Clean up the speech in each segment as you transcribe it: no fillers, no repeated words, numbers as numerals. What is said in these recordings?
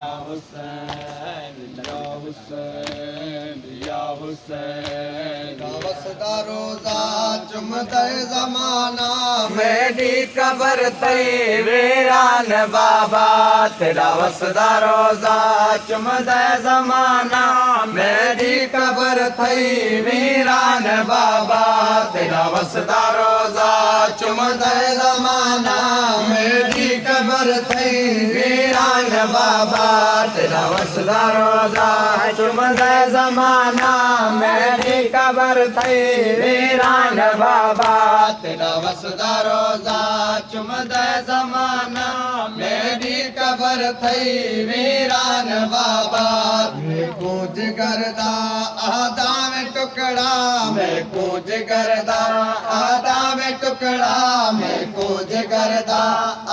हुसैन या हुसैन या हुसैन वसदा रोजा चुमदे जमाना मेरी कबर तई वीरान बाबा तेरा वसदा रोजा चुमदे जमाना मेरी कबर तई वीरान बाबा तेरा वसदा रोजा चुमदे जमाना मेरी कबर तई वीरान बाबा तेरा वसदा रोजा चुमदे जमाना मेरी कबर थई वीरान बाबा तेरा वसदा रोजा चुमदे जमाना मेरी कबर थई वीरान बाबा मैं कूद करदा आदा में टुकड़ा मैं कूद करदा आदा में टुकड़ा मैं कूद करदा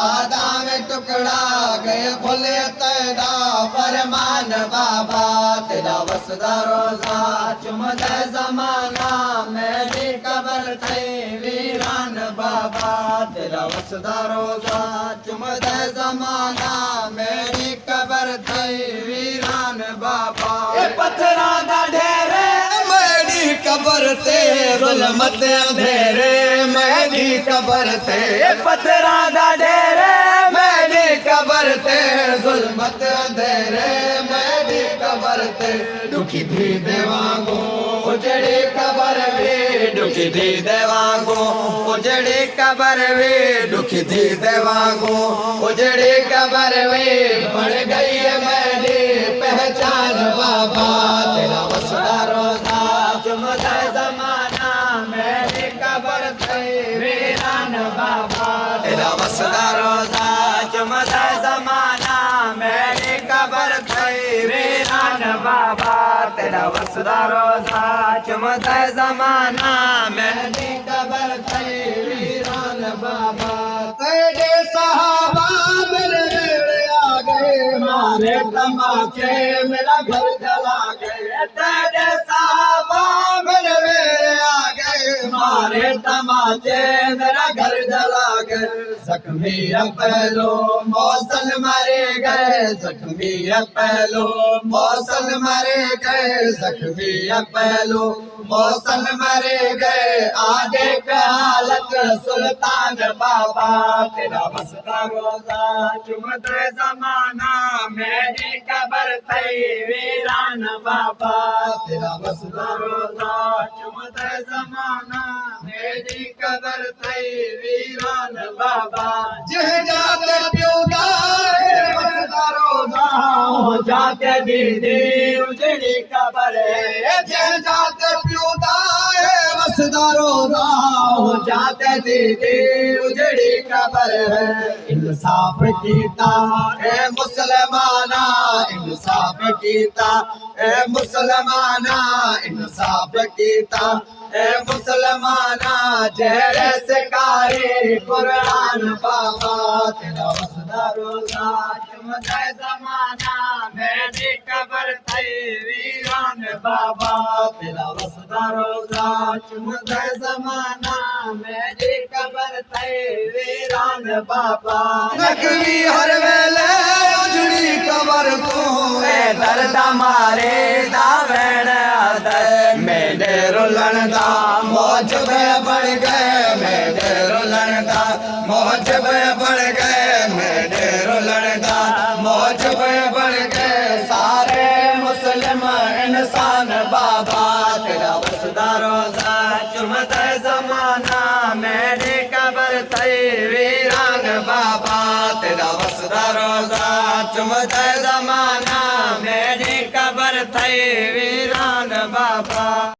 आदा में टुकड़ा गए भूले तेरा फरमान बाबा तेरा वसदा रोजा चुमदे जमाना मेरी कबर थई वीरान बाबा तेरा वसदा रोजा चुमदे जमाना मेरी कबर थई वीरान बाबा पत्थरा दा ढेरे मेरी कबर ते जुल्मत अंधेरे मेरी कबर ते पत्थरा दा ढेरे मेरी कबर ते जुल्मत अंधेरे मेरी कबर ते दुखी थी देवांगो उजड़ी कबर वे दुखी थी देवांगो उजड़ी कबर वे दुखी थी देवांगो उजड़ी कबर वे बढ़ गई है मेरी पहचान बाबा तेरा वसदा रोजा चुमदे जमाना मेरी कबर थई वीरान बाबा तेरा वसदा रोजा चुमदे जमाना मेरी कबर थई वीरान बाबा तेरा वसदा रोजा चुमदे जमाना मेरी कबर थई वीरान बाबा तेरे सहाबा मेरे वेड़े आ गए मारे तमाचे मेरा घर जला गए तेरे सहाबा मेरे वेड़े आ गए मारे तमाचे मेरा घर जला गए जख्मी पहलो मौसल मारे गए जख्मी पहलो मौसल मारे गए जख्मी पहलो मौसल मारे गए आगे का हालत सुल्तान बाबा तेरा वसदा रोजा चुमदे जमाना मेरी कबर थई वीरान बाबा तेरा वसदा रोजा चुमदे जमाना मेरी कबर थई वीरान बाबा जह जाते प्योदा वसदा रोजा हो जाते दीदी उजड़ी कबर जह जाते प्योदा वसदा रोजा हो जाते दीदी उजड़ी कबर है इंसाफ कीता ए मुसलमाना इंसाफ कीता ए मुसलमाना इंसाफ कीता ए मुसलमाना जहरे से कारी कुरान बाबा तेरा वसदा रोजा चुमदे जमाना मेरी कबर थई वीरान बाबा तेरा वसदा रोजा चुमदे जमाना मेरी कबर थई वीरान बाबा नकली हर वेले उजड़ी कबर को दर्द मारे दावण आदर मेरे रुलन दा मौज में बढ़ गए मेरे रुलन दा मौज में बढ़ गए मेरे रुलन दा मौज में बढ़ गए सारे मुस्लिम इंसान बाबा तेरा वसदा रोजा चुमदे जमाना मेरी कबर थई वीरान बाबा तेरा वसदा रोजा चुमदे जमाना मेरी कबर थई वीरान बाबा।